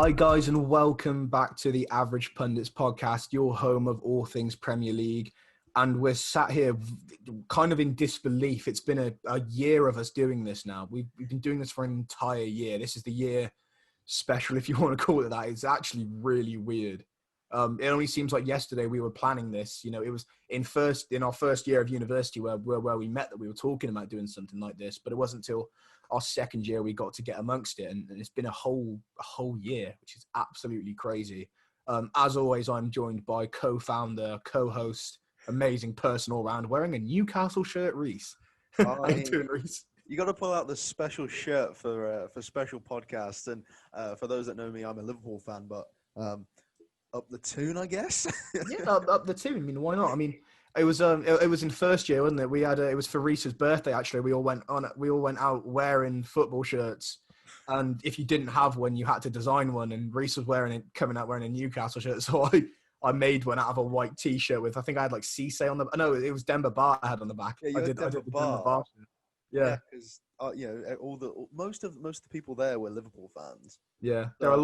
Hi guys, and welcome back to the Average Pundits podcast, your home of all things Premier League. And we're sat here kind of in disbelief. It's been a year of us doing this now. We've been doing this for an entire year. This is the year special, if you want to call it that. It's actually really weird. It only seems like yesterday we were planning this. You know, it was in our first year of university where we met that we were talking about doing something like this. But it wasn't until our second year we got to get amongst it, and it's been a whole year, which is absolutely crazy. As always, I'm joined by co-founder, co-host, amazing person all round, wearing a Newcastle shirt, Reese. How you doing, Reese? You got to pull out the special shirt for special podcasts, and for those that know me, I'm a Liverpool fan, but up the tune, I guess. Yeah, up the tune. I mean, why not? I mean, it was in first year, wasn't it? We had it was for Reese's birthday. Actually, we all went out wearing football shirts, and if you didn't have one, you had to design one. And Reese was coming out wearing a Newcastle shirt, so I made one out of a white T-shirt with, I think I had like Cisse on the. No, it was Denver Bar I had on the back. Yeah, I did the Denver Bar shirt. Yeah, because most of the people there were Liverpool fans. Yeah, there are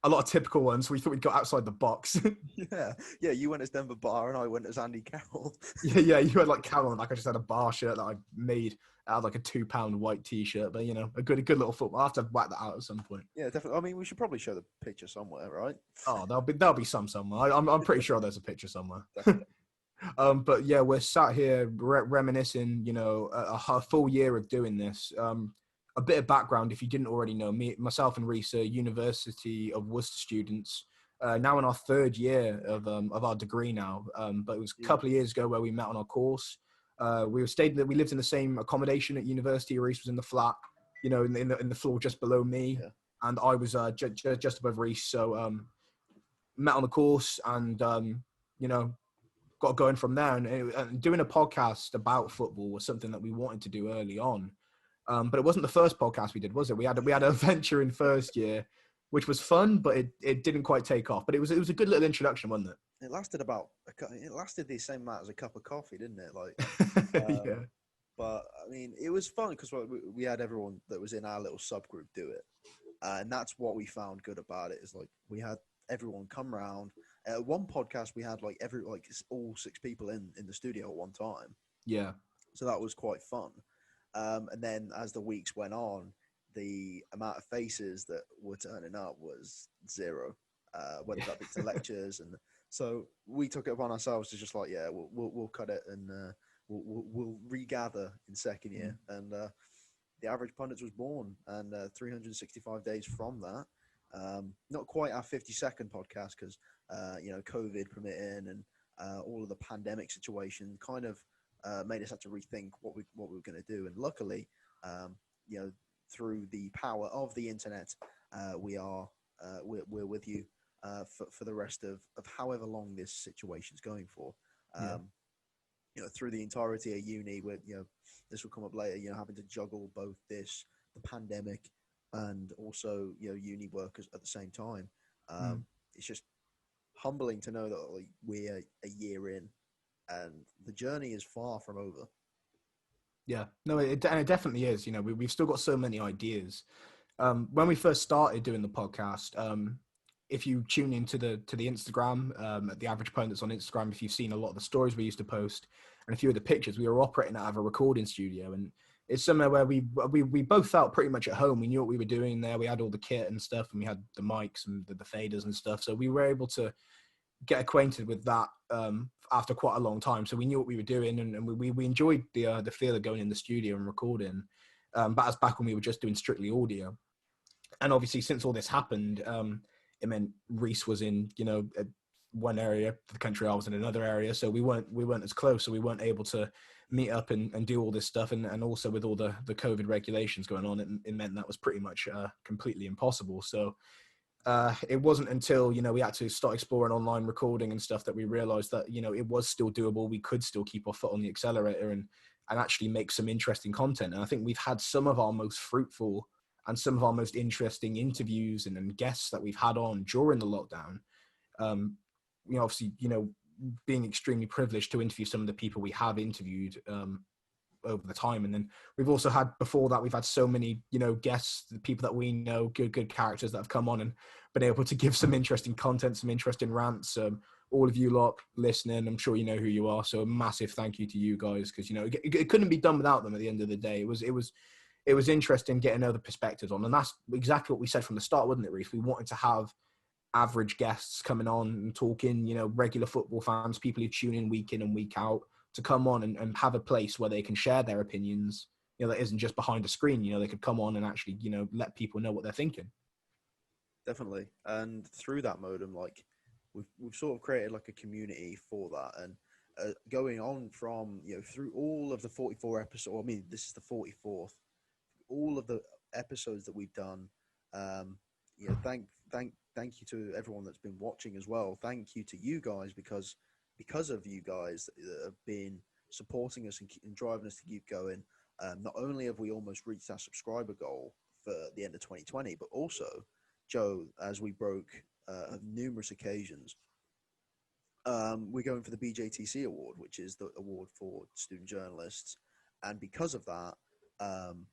a lot of typical ones. We thought we'd got outside the box. Yeah. You went as Denver Bar, and I went as Andy Carroll. Yeah. You had like Carroll, and like I just had a Bar shirt that I made out of like a £2 white T-shirt. But you know, a good little football. I'll have to whack that out at some point. Yeah, definitely. I mean, we should probably show the picture somewhere, right? Oh, there'll be some somewhere. I'm pretty sure there's a picture somewhere. But yeah, we're sat here reminiscing. You know, a full year of doing this. A bit of background, if you didn't already know, myself and Reese are University of Worcester students, now in our third year of our degree now. But it was a couple of years ago where we met on our course. We lived in the same accommodation at university. Reese was in the flat, you know, in the floor just below me, and I was just above Reese. So met on the course, and you know, got going from there. And doing a podcast about football was something that we wanted to do early on. But it wasn't the first podcast we did, was it? We had a venture in first year, which was fun, but it didn't quite take off. But it was a good little introduction, wasn't it? It lasted the same amount as a cup of coffee, didn't it? Like, yeah. But I mean, it was fun because we had everyone that was in our little subgroup do it, and that's what we found good about it. Is like we had everyone come round. One podcast we had all 6 people in the studio at one time. Yeah. So that was quite fun. And then as the weeks went on, the amount of faces that were turning up was zero, whether that be to lectures. And so we took it upon ourselves to just like, yeah, we'll cut it, and we'll regather in second year. And the Average Pundits was born, and 365 days from that, not quite our 52nd podcast because, COVID permitting and all of the pandemic situation kind of made us have to rethink what we were going to do. And luckily, through the power of the internet, we're with you for the rest of however long this situation's going for. Through the entirety of uni, where this will come up later. Having to juggle both the pandemic, and also uni work at the same time. It's just humbling to know that we're a year in, and the journey is far from over. Yeah, no, it definitely is. You know, we've still got so many ideas. When we first started doing the podcast, if you tune into the Instagram, at the Average Pundits on Instagram, if you've seen a lot of the stories we used to post and a few of the pictures, we were operating out of a recording studio, and it's somewhere where we both felt pretty much at home. We knew what we were doing there. We had all the kit and stuff, and we had the mics and the faders and stuff. So we were able to get acquainted with that after quite a long time. So we knew what we were doing, and we enjoyed the feel of going in the studio and recording. But as back when we were just doing strictly audio. And obviously, since all this happened, it meant Reese was in one area of the country, I was in another area, so we weren't as close, so we weren't able to meet up and do all this stuff. And also with all the COVID regulations going on, it meant that was pretty much completely impossible. So it wasn't until we had to start exploring online recording and stuff that we realized that it was still doable. We could still keep our foot on the accelerator and actually make some interesting content. And I think we've had some of our most fruitful and some of our most interesting interviews and guests that we've had on during the lockdown. Obviously, being extremely privileged to interview some of the people we have interviewed over the time. And then we've also had, before that, we've had so many, you know, guests, the people that we know, good characters that have come on and been able to give some interesting content, some interesting rants. All of you lot listening, I'm sure you know who you are. So a massive thank you to you guys, because, you know, it couldn't be done without them at the end of the day. It was interesting getting other perspectives on. And that's exactly what we said from the start, wasn't it, Reece? We wanted to have average guests coming on and talking, you know, regular football fans, people who tune in and week out, to come on and have a place where they can share their opinions, you know, that isn't just behind a screen. You know, they could come on and actually, you know, let people know what they're thinking. Definitely. And through that modem, like, we've sort of created like a community for that. And going on from, you know, through all of the 44 episodes, I mean, this is the 44th, all of the episodes that we've done, you know, thank you to everyone that's been watching as well. Thank you to you guys, because of you guys that have been supporting us and driving us to keep going. Not only have we almost reached our subscriber goal for the end of 2020, but also, Joe, as we broke numerous occasions, we're going for the BJTC award, which is the award for student journalists. And because of that,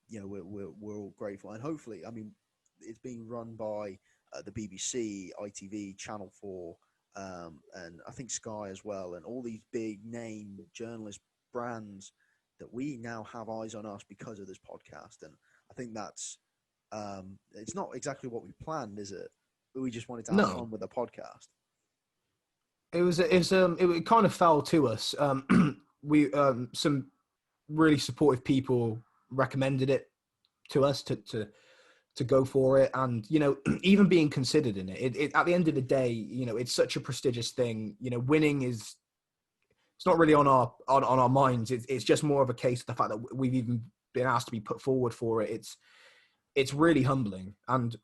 you know, we're all grateful. And hopefully, I mean, it's being run by the BBC, ITV, Channel 4, and I think Sky as well, and all these big name journalist brands that we now have eyes on us because of this podcast. And I think that's, it's not exactly what we planned, is it? But we just wanted to have fun with the podcast. It kind of fell to us. We some really supportive people recommended it to us to go for it, and, you know, even being considered in it, at the end of the day, you know, it's such a prestigious thing. You know, winning it's not really on our minds. It's just more of a case of the fact that we've even been asked to be put forward for it. It's really humbling, and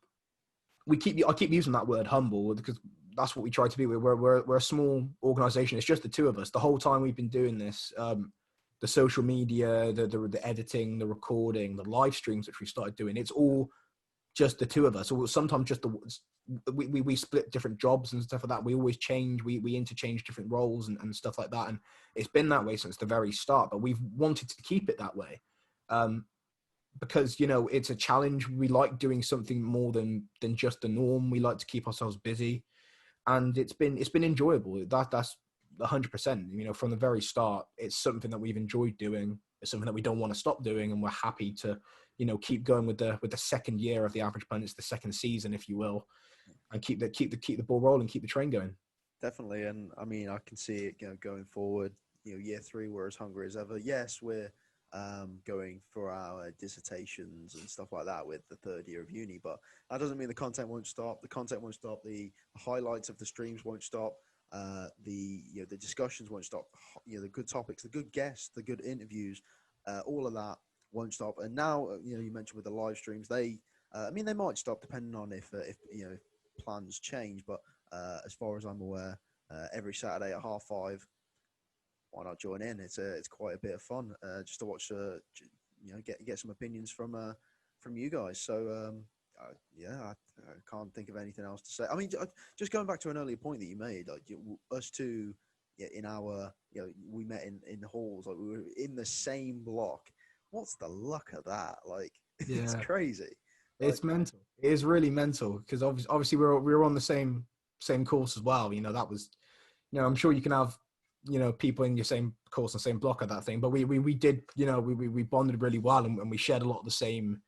I keep using that word, humble, because that's what we try to be. We're a small organization. It's just the two of us the whole time we've been doing this. The social media, the editing, the recording, the live streams which we started doing, it's all just the two of us. Or sometimes just we split different jobs and stuff like that. We always change, we interchange different roles and stuff like that. And it's been that way since the very start, but we've wanted to keep it that way. Because, you know, it's a challenge. We like doing something more than just the norm. We like to keep ourselves busy, and it's been enjoyable. That's 100%. You know, from the very start, it's something that we've enjoyed doing. It's something that we don't want to stop doing, and we're happy to, you know, keep going with the second year of the Average Pundits, the second season, if you will, and keep the ball rolling, keep the train going. Definitely. And I mean, I can see it, you know, going forward. You know, year 3, we're as hungry as ever. Yes, we're going for our dissertations and stuff like that with the third year of uni, but that doesn't mean the content won't stop. The content won't stop. The highlights of the streams won't stop. The discussions won't stop. You know, the good topics, the good guests, the good interviews, all of that won't stop. And now, you know, you mentioned with the live streams, they might stop depending on if you know, plans change. But as far as I'm aware, every Saturday at 5:30. Why not join in? It's quite a bit of fun, just to watch, you know, get some opinions from you guys. So I can't think of anything else to say. I mean, just going back to an earlier point that you made, like, us two, yeah, in our, you know, we met in halls, like we were in the same block. What's the luck of that? Like, Yeah. It's crazy. It's mental. It is really mental, because obviously we were on the same course as well. You know, that was, you know, I'm sure you can have, you know, people in your same course and same block of that thing, but we did, you know, we bonded really well, and we shared a lot of the same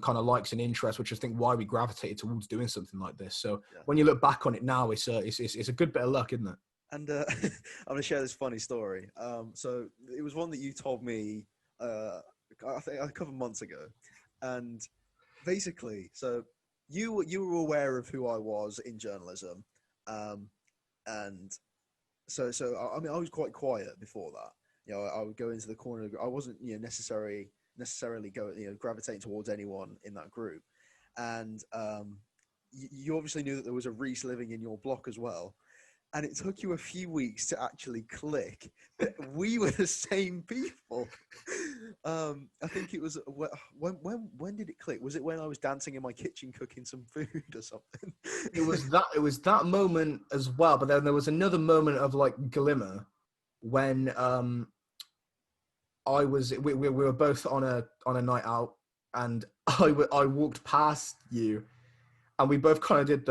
kind of likes and interests, which I think why we gravitated towards doing something like this. So yeah, when you look back on it now, it's a good bit of luck, isn't it? And I'm going to share this funny story. So it was one that you told me, I think a couple of months ago, and basically, so you were aware of who I was in journalism, and so I mean, I was quite quiet before that. You know, I would go into the corner. I wasn't, you know, necessarily gravitating towards anyone in that group. And you obviously knew that there was a Reece living in your block as well. And it took you a few weeks to actually click that we were the same people. I think it was when did it click? Was it when I was dancing in my kitchen cooking some food or something? It was that moment as well. But then there was another moment of like glimmer when we were both on a night out, and I walked past you, and we both kind of did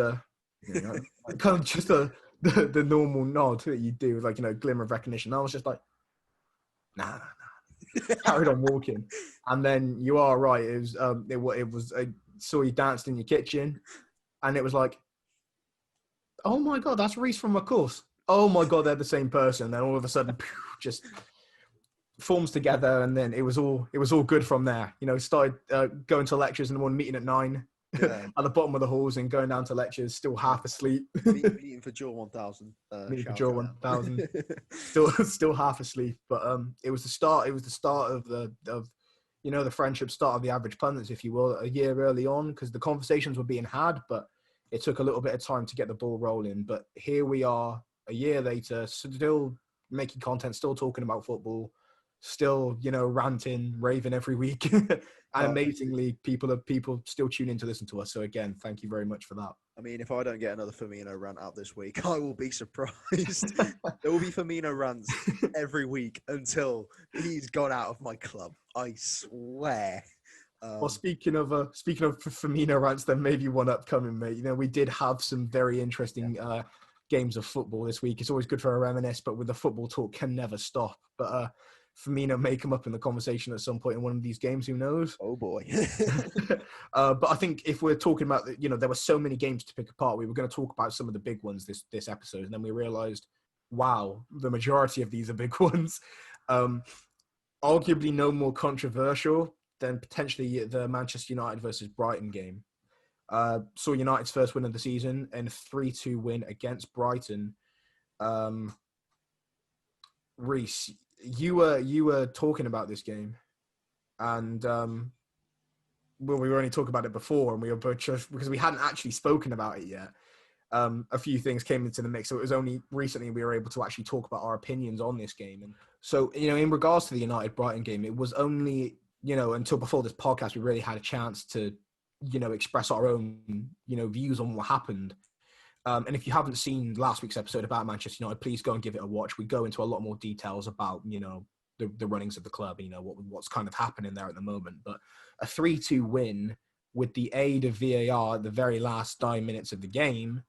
kind of just the normal nod that you do, like, glimmer of recognition. I was just like, nah. Carried on walking, and then you are right. It was. I saw you danced in your kitchen, and it was like, oh my god, that's Reese from my course. Oh my god, they're the same person. And then all of a sudden, just forms together, and then it was all good from there. Started going to lectures in the morning, meeting at 9 Yeah. at the bottom of the halls, and going down to lectures, still half asleep. Meeting for Jaw 1000. Meeting for Jaw 1000. still half asleep. But it was the start. It was the start of the friendship, start of the average pundits, if you will, a year early on, because the conversations were being had, but it took a little bit of time to get the ball rolling. But here we are, a year later, still making content, still talking about football, still, ranting, raving every week. And amazingly, people still tune in to listen to us. So again, thank you very much for that. I mean, if I don't get another Firmino rant out this week, I will be surprised. There will be Firmino rants every week until he's gone out of my club. I swear. Well, speaking of Firmino rants, there may be one upcoming, mate. We did have some very interesting games of football this week. It's always good for a reminisce, but with the football talk can never stop. But Firmino may come up in the conversation at some point in one of these games. Who knows? Oh boy. But I think if we're talking about, there were so many games to pick apart. We were going to talk about some of the big ones this episode, and then we realized, wow, the majority of these are big ones. Arguably no more controversial than potentially the Manchester United versus Brighton game. Saw United's first win of the season and a 3-2 win against Brighton. Reese, you were talking about this game, and we were only talking about it before, and we were both just, because we hadn't actually spoken about it yet. A few things came into the mix, so it was only recently we were able to actually talk about our opinions on this game. And so, in regards to the United Brighton game, it was only, until before this podcast, we really had a chance to, express our own, views on what happened. And if you haven't seen last week's episode about Manchester United, please go and give it a watch. We go into a lot more details about, the runnings of the club, what's kind of happening there at the moment. But a 3-2 win with the aid of VAR at the very last 9 minutes of the game,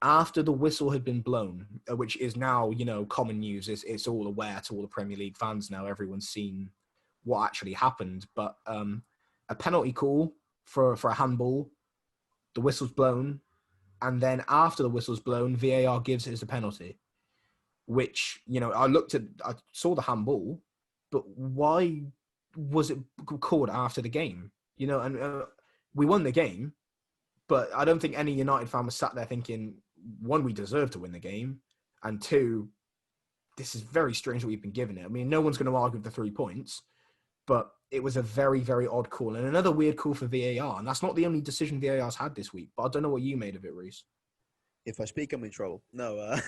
after the whistle had been blown, which is now, common news. It's all aware to all the Premier League fans now. Everyone's seen what actually happened. But a penalty call for a handball, the whistle's blown, and then after the whistle's blown, VAR gives it as a penalty, which, I saw the handball, but why was it called after the game? And we won the game, but I don't think any United fan was sat there thinking, one, we deserve to win the game, and two, this is very strange that we've been given it. I mean, no one's going to argue with the 3 points, but it was a very, very odd call, and another weird call for VAR, and that's not the only decision VAR's had this week, but I don't know what you made of it, Reese. If I speak, I'm in trouble. No.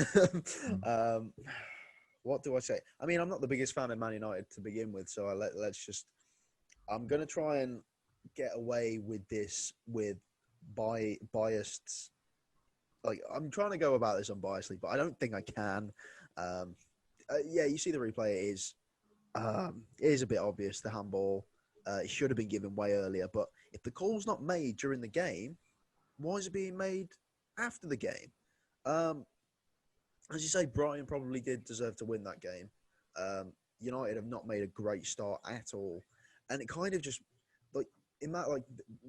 What do I say? I mean, I'm not the biggest fan of Man United to begin with, so I'm going to try and get away with this with biased. Like, I'm trying to go about this unbiasedly, but I don't think I can. Yeah, you see the replay. It is a bit obvious, the handball. It should have been given way earlier, but if the call's not made during the game, why is it being made after the game? As you say, Brighton probably did deserve to win that game. United have not made a great start at all, and it kind of just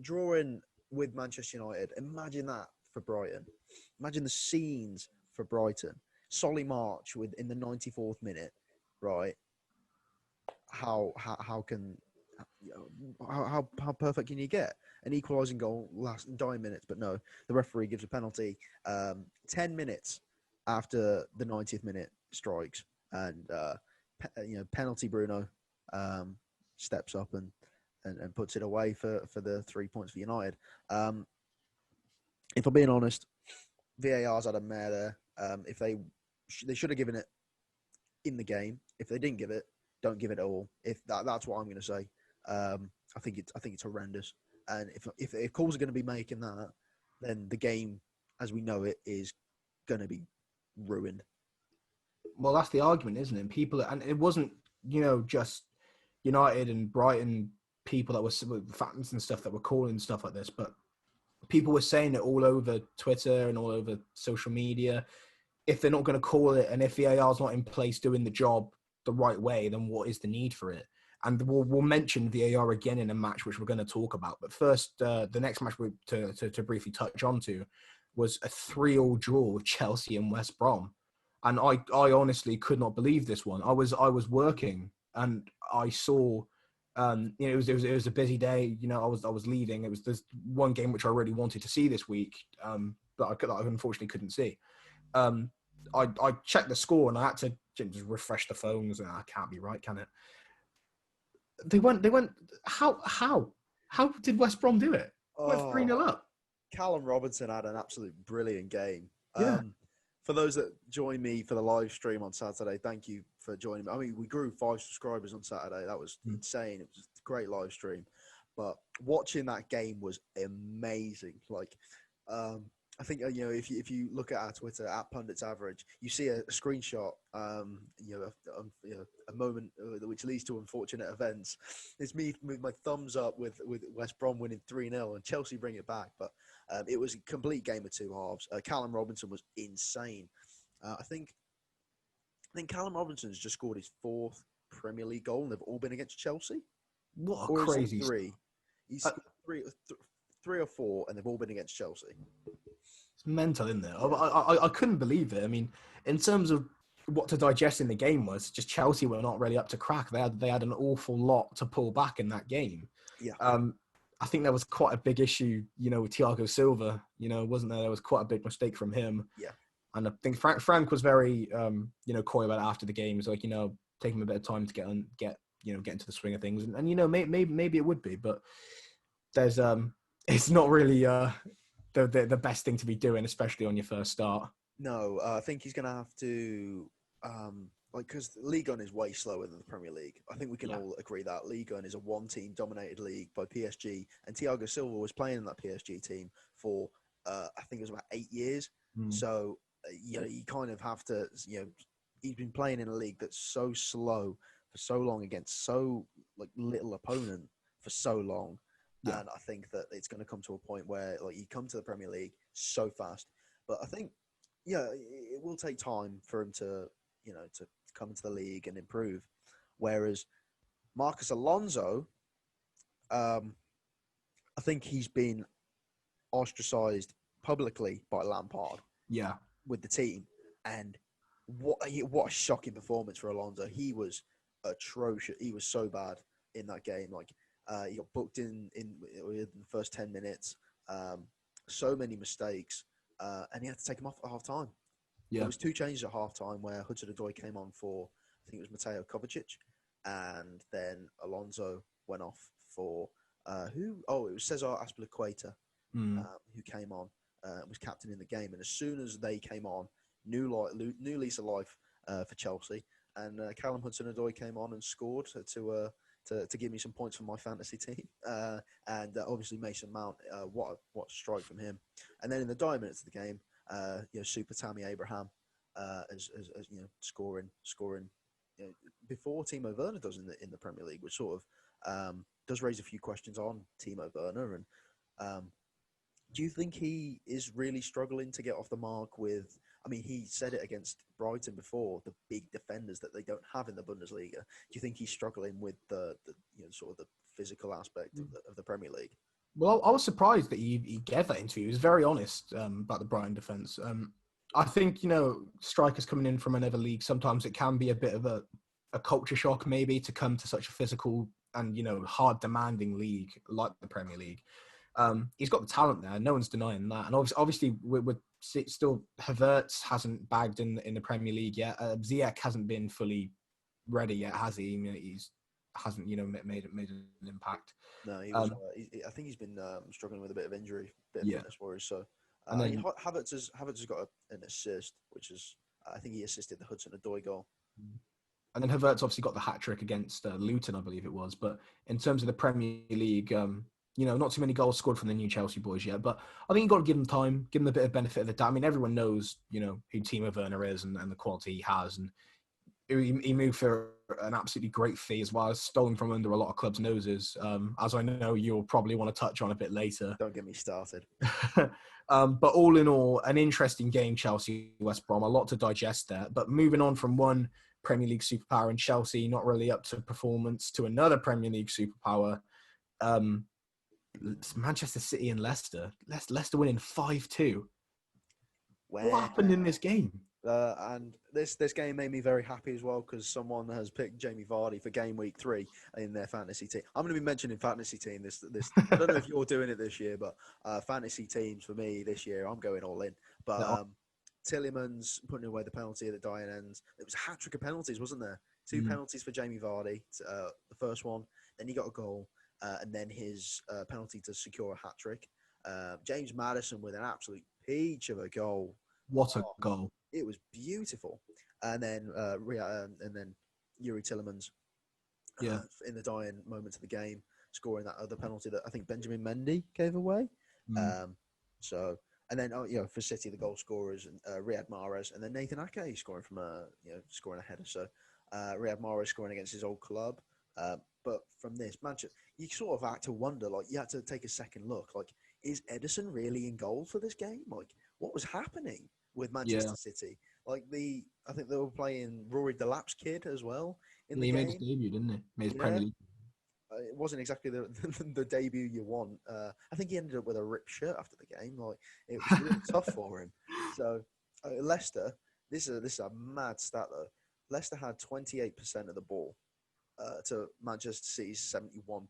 drawing with Manchester United. Imagine that for Brighton. Imagine the scenes for Brighton. Solly March in the 94th minute, right? How perfect can you get? An equalising goal last 9 minutes, but no, the referee gives a penalty 10 minutes after the 90th minute strikes, and penalty Bruno steps up and puts it away for the 3 points for United. If I'm being honest, VAR's had a mare there. If they should have given it in the game. If they didn't give it, don't give it at all. That's what I'm going to say. I think it's horrendous. And if calls are going to be making that, then the game as we know it is going to be ruined. Well, that's the argument, isn't it? And it wasn't, just United and Brighton people that were fans and stuff that were calling stuff like this, but people were saying it all over Twitter and all over social media. If they're not going to call it, and if VAR is not in place doing the job the right way, then what is the need for it? And we'll mention VAR again in a match which we're going to talk about. But first, the next match to briefly touch on to was a 3-3 draw with Chelsea and West Brom. And I honestly could not believe this one. I was working and I saw, it was a busy day. I was leaving. There's one game which I really wanted to see this week, but I unfortunately couldn't see. I checked the score and I had to just refresh the phones. And I can't be right, can it? They went. How did West Brom do it? Went 3-0 up. Callum Robinson had an absolute brilliant game. Yeah. For those that joined me for the live stream on Saturday, thank you for joining me. I mean, we grew 5 subscribers on Saturday. That was insane. It was a great live stream. But watching that game was amazing. Like, I think if you look at our Twitter at Pundits Average, you see a screenshot, a moment which leads to unfortunate events. It's me with my thumbs up with West Brom winning 3-0 and Chelsea bring it back, but it was a complete game of two halves. Callum Robinson was insane. I think Callum Robinson's just scored his 4th Premier League goal, and they've all been against Chelsea. What a crazy 3. He's scored 3 or 4, and they've all been against Chelsea. It's mental, isn't it? I couldn't believe it. I mean, in terms of what to digest in the game was just Chelsea were not really up to crack. They had an awful lot to pull back in that game. Yeah. I think there was quite a big issue, with Thiago Silva. Wasn't there? There was quite a big mistake from him. Yeah. And I think Frank was very, coy about it after the game. He was like, take him a bit of time to get into the swing of things. And maybe it would be, but there's it's not really the best thing to be doing, especially on your first start. No, I think he's going to have to, because Ligue 1 is way slower than the Premier League. I think we can all agree that Ligue 1 is a one-team dominated league by PSG, and Thiago Silva was playing in that PSG team for, I think it was about 8 years. So, you kind of have to, he's been playing in a league that's so slow for so long against so little opponent for so long. Yeah. And I think that it's going to come to a point where you come to the Premier League so fast. But I think, it will take time for him to come into the league and improve. Whereas Marcus Alonso, I think he's been ostracized publicly by Lampard. Yeah. With the team. And what a shocking performance for Alonso. He was atrocious. He was so bad in that game. He got booked in the first 10 minutes. So many mistakes. And he had to take him off at half time. Yeah. There was 2 changes at half time where Hudson-Odoi came on for, I think it was Mateo Kovacic. And then Alonso went off for, who? Oh, it was Cesar Azpilicueta who came on. Was captain in the game. And as soon as they came on, new lease of life for Chelsea. And Callum Hudson-Odoi came on and scored to give me some points for my fantasy team. And obviously Mason Mount, what a strike from him. And then in the dying minutes of the game, Super Tammy Abraham as scoring before Timo Werner does in the Premier League, which sort of does raise a few questions on Timo Werner. And do you think he is really struggling to get off the mark with? I mean, he said it against Brighton before, the big defenders that they don't have in the Bundesliga. Do you think he's struggling with the sort of the physical aspect of the Premier League? Well, I was surprised that he gave that interview. He was very honest about the Brighton defence. I think, strikers coming in from another league, sometimes it can be a bit of a culture shock maybe to come to such a physical and, hard demanding league like the Premier League. He's got the talent there. No one's denying that. And obviously we're still, Havertz hasn't bagged in the Premier League yet. Ziyech hasn't been fully ready yet, has he? He's hasn't made an impact. No, he was. I think he's been struggling with a bit of injury, bit of fitness worries. So, and then Havertz has got an assist, which is I think he assisted the Hudson-Odoi goal. And then Havertz obviously got the hat trick against Luton, I believe it was. But in terms of the Premier League, not too many goals scored from the new Chelsea boys yet, but I think you've got to give them time, give them a bit of benefit of the doubt. I mean, everyone knows, who Timo Werner is and the quality he has. And he moved for an absolutely great fee as well, stolen from under a lot of clubs' noses, as I know you'll probably want to touch on a bit later. Don't get me started. But all in all, an interesting game, Chelsea West Brom, a lot to digest there. But moving on from one Premier League superpower and Chelsea not really up to performance to another Premier League superpower, Manchester City and Leicester. Leicester winning 5-2. What happened in this game? And this game made me very happy as well because someone has picked Jamie Vardy for game week 3 in their fantasy team. I'm going to be mentioning fantasy team this. I don't know if you're doing it this year, but fantasy teams for me this year, I'm going all in. But Tielemans putting away the penalty at the dying end. It was a hat trick of penalties, wasn't there? 2 penalties for Jamie Vardy. The first one, then he got a goal, and then his penalty to secure a hat trick. James Maddison with an absolute peach of a goal. What a goal! It was beautiful, and then Yuri Tielemans, in the dying moments of the game, scoring that other penalty that I think Benjamin Mendy gave away. And then for City the goal scorers Riyad Mahrez and then Nathan Ake scoring from scoring a header. So Riyad Mahrez scoring against his old club. But from this Manchester, you sort of had to wonder, like you had to take a second look, like is Ederson really in goal for this game? Like what was happening with Manchester City? Like I think they were playing Rory Delap's kid as well in the game. He made his debut, didn't he? Made his Premier League. It wasn't exactly the debut you want. I think he ended up with a ripped shirt after the game. Like it was really tough for him. So Leicester, this is a mad stat though. Leicester had 28% of the ball to Manchester City's 71%,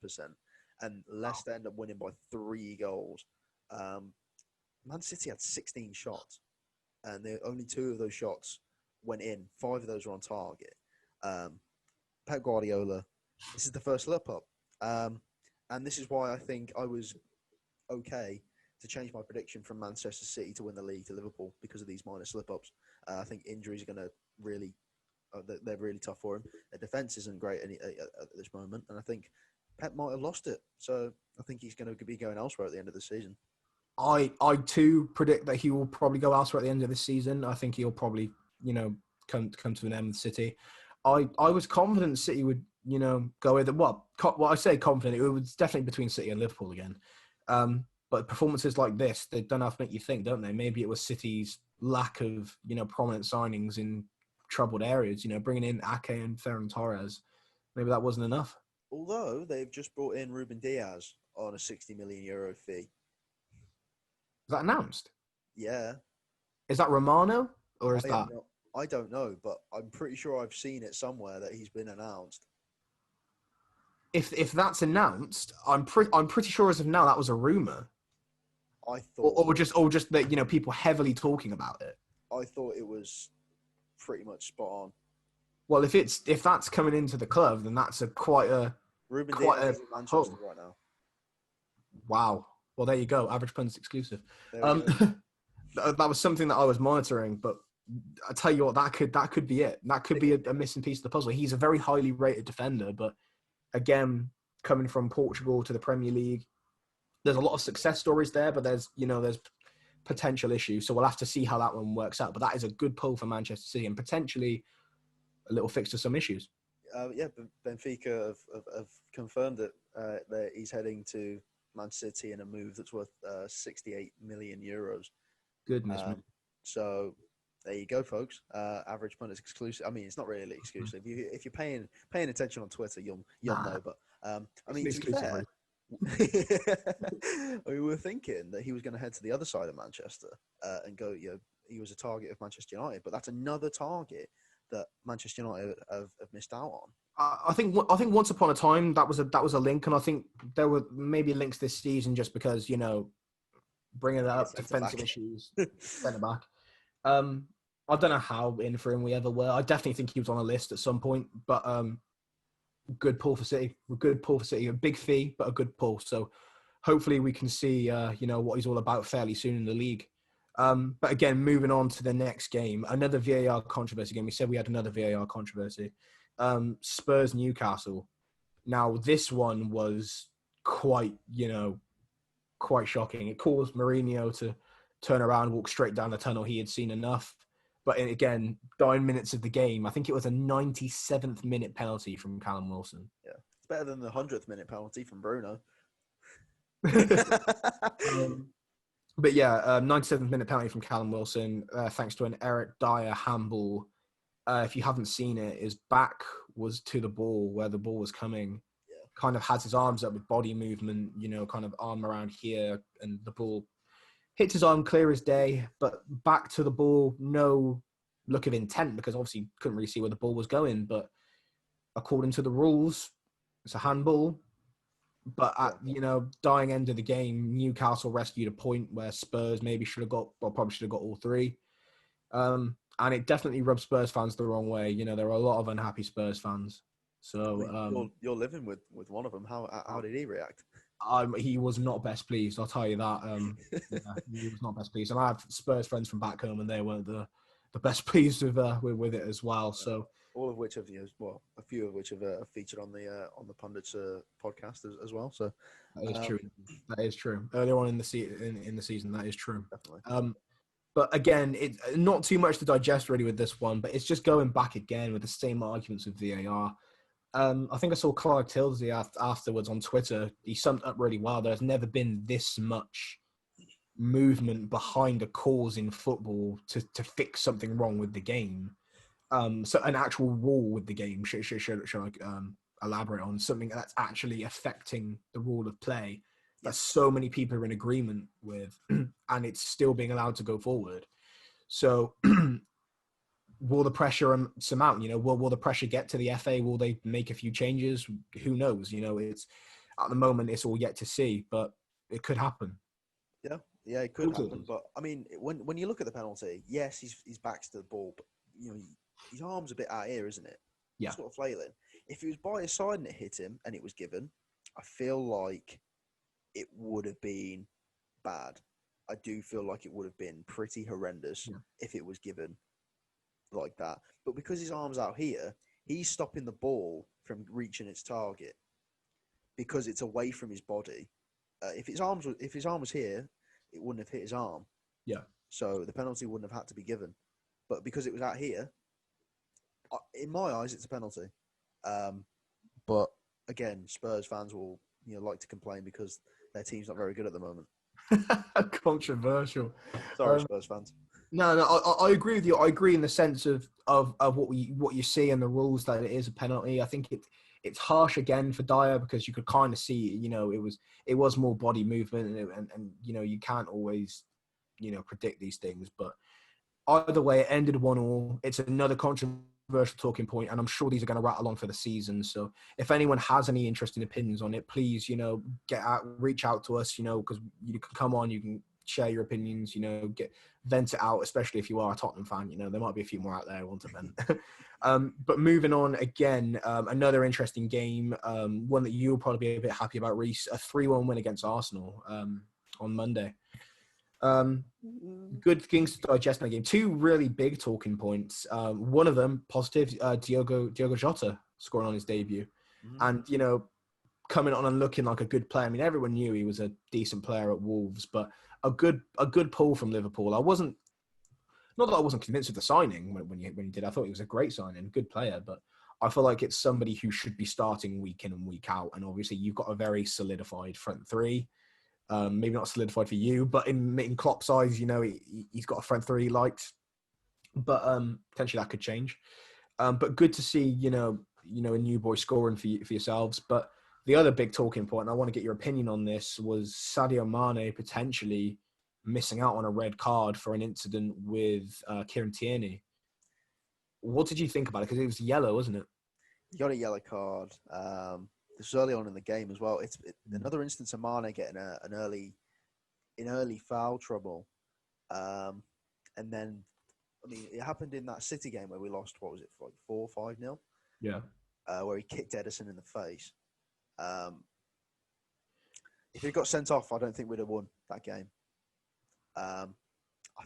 and Leicester ended up winning by 3 goals. Man City had 16 shots, and only 2 of those shots went in. 5 of those were on target. Pep Guardiola, this is the first slip up. And this is why I think I was okay to change my prediction from Manchester City to win the league to Liverpool because of these minor slip-ups. I think injuries are going to really they're really tough for him. Their defence isn't great at this moment, and I think Pep might have lost it. So I think he's going to be going elsewhere at the end of the season. I too predict that he will probably go elsewhere at the end of the season. I think he'll probably, come to an end with City. I was confident City would, go with it. Well, I say confident, it was definitely between City and Liverpool again. But performances like this, they don't have to make you think, don't they? Maybe it was City's lack of, prominent signings in troubled areas, bringing in Ake and Ferran Torres. Maybe that wasn't enough. Although they've just brought in Ruben Diaz on a €60 million fee. Is that announced? Yeah. Is that Romano or is that? I don't know, but I'm pretty sure I've seen it somewhere that he's been announced. If that's announced, I'm pretty sure as of now that was a rumor. I thought, or just that people heavily talking about it. I thought it was pretty much spot on. Well, if that's coming into the club, then that's quite a Ruben Diaz is in Manchester right now. Wow. Well, there you go. Average Pundits exclusive. That was something that I was monitoring, but I tell you what, that could be it. That could be a missing piece of the puzzle. He's a very highly rated defender, but again, coming from Portugal to the Premier League, there's a lot of success stories there, but there's potential issues. So we'll have to see how that one works out. But that is a good pull for Manchester City and potentially a little fix to some issues. Benfica have confirmed that he's heading to Man City in a move that's worth 68 million euros. Goodness me. So there you go, folks. Average Pundits exclusive. I mean, it's not really exclusive. If you're paying attention on Twitter, you'll know. But I mean, to be fair, we were thinking that he was going to head to the other side of Manchester and go. He was a target of Manchester United, but that's another target that Manchester United have missed out on. I think once upon a time that was a link, and I think there were maybe links this season just because bringing that up defensive issues, centre back. I don't know how in for him we ever were. I definitely think he was on a list at some point, but good pull for City. A big fee, but a good pull. So hopefully we can see what he's all about fairly soon in the league. But again, moving on to the next game, another VAR controversy game. We said we had another VAR controversy. Spurs Newcastle. Now this one was quite shocking. It caused Mourinho to turn around, walk straight down the tunnel. He had seen enough. But again, 9 minutes of the game, I think it was a 97th minute penalty from Callum Wilson. Yeah, it's better than the 100th minute penalty from Bruno. um, but yeah, 97th minute penalty from Callum Wilson, thanks to an Eric Dyer handball. If you haven't seen it, his back was to the ball where the ball was coming. Yeah. Kind of has his arms up with body movement, kind of arm around here, and the ball hits his arm clear as day, but back to the ball, no look of intent, because obviously couldn't really see where the ball was going. But according to the rules, it's a handball. But at dying end of the game, Newcastle rescued a point where Spurs maybe should have got, or probably should have got all three. And it definitely rubbed Spurs fans the wrong way. There are a lot of unhappy Spurs fans. So you're living with one of them. How did he react? He was not best pleased. I'll tell you that. He was not best pleased. And I have Spurs friends from back home, and they weren't the best pleased with it as well. So all of which have a few of which have featured on the Pundits podcast as well. So that is true. That is true. Earlier on in the season, that is true. Definitely. But again, it's not too much to digest really with this one. But it's just going back again with the same arguments with VAR. I think I saw Clive Tilsley afterwards on Twitter. He summed up really well. There's never been this much movement behind a cause in football to fix something wrong with the game. So an actual rule with the game. Should I elaborate on something that's actually affecting the rule of play that so many people are in agreement with, and it's still being allowed to go forward. So will the pressure surmount? Will the pressure get to the FA? Will they make a few changes? Who knows? It's at the moment it's all yet to see, but it could happen. Yeah, it could happen. But I mean, when you look at the penalty, yes, his back's to the ball, but his arm's a bit out here, isn't it? Yeah, sort of flailing. If he was by his side and it hit him and it was given, I feel like it would have been bad. I do feel like it would have been pretty horrendous if it was given like that. But because his arm's out here, he's stopping the ball from reaching its target because it's away from his body. If his arm was here, it wouldn't have hit his arm. Yeah. So the penalty wouldn't have had to be given. But because it was out here, in my eyes, it's a penalty. But again, Spurs fans will like to complain because their team's not very good at the moment. Controversial. Sorry, Spurs fans. No, I agree with you. I agree in the sense of what you see in the rules that it is a penalty. I think it's harsh again for Dyer because you could kind of see, it was more body movement and you can't always, predict these things. But either way, it ended 1-1. It's another controversial talking point, and I'm sure these are going to rattle on for the season. So if anyone has any interesting opinions on it, please, reach out to us, because you can come on, you can share your opinions, vent it out, especially if you are a Tottenham fan. There might be a few more out there who want to vent. But moving on again, another interesting game, one that you'll probably be a bit happy about, Reece, a 3-1 win against Arsenal on Monday. Good things to digest in the game. Two really big talking points. One of them, positive, Diogo Jota scoring on his debut. And, coming on and looking like a good player. I mean, everyone knew he was a decent player at Wolves, but a good pull from Liverpool. Not that I wasn't convinced of the signing when he did. I thought he was a great signing, good player, but I feel like it's somebody who should be starting week in and week out. And obviously you've got a very solidified front three. Maybe not solidified for you, but in Klopp's eyes, he's got a front three he likes. But potentially that could change. But good to see, a new boy scoring for yourselves. But the other big talking point, and I want to get your opinion on this, was Sadio Mane potentially missing out on a red card for an incident with Kieran Tierney. What did you think about it? Because it was yellow, wasn't it? He got a yellow card. This was early on in the game as well. It's another instance of Mane getting an early foul trouble. And then, I mean, it happened in that City game where we lost, what was it, like 4-5-0? Yeah. Where he kicked Edison in the face. If he got sent off, I don't think we'd have won that game. I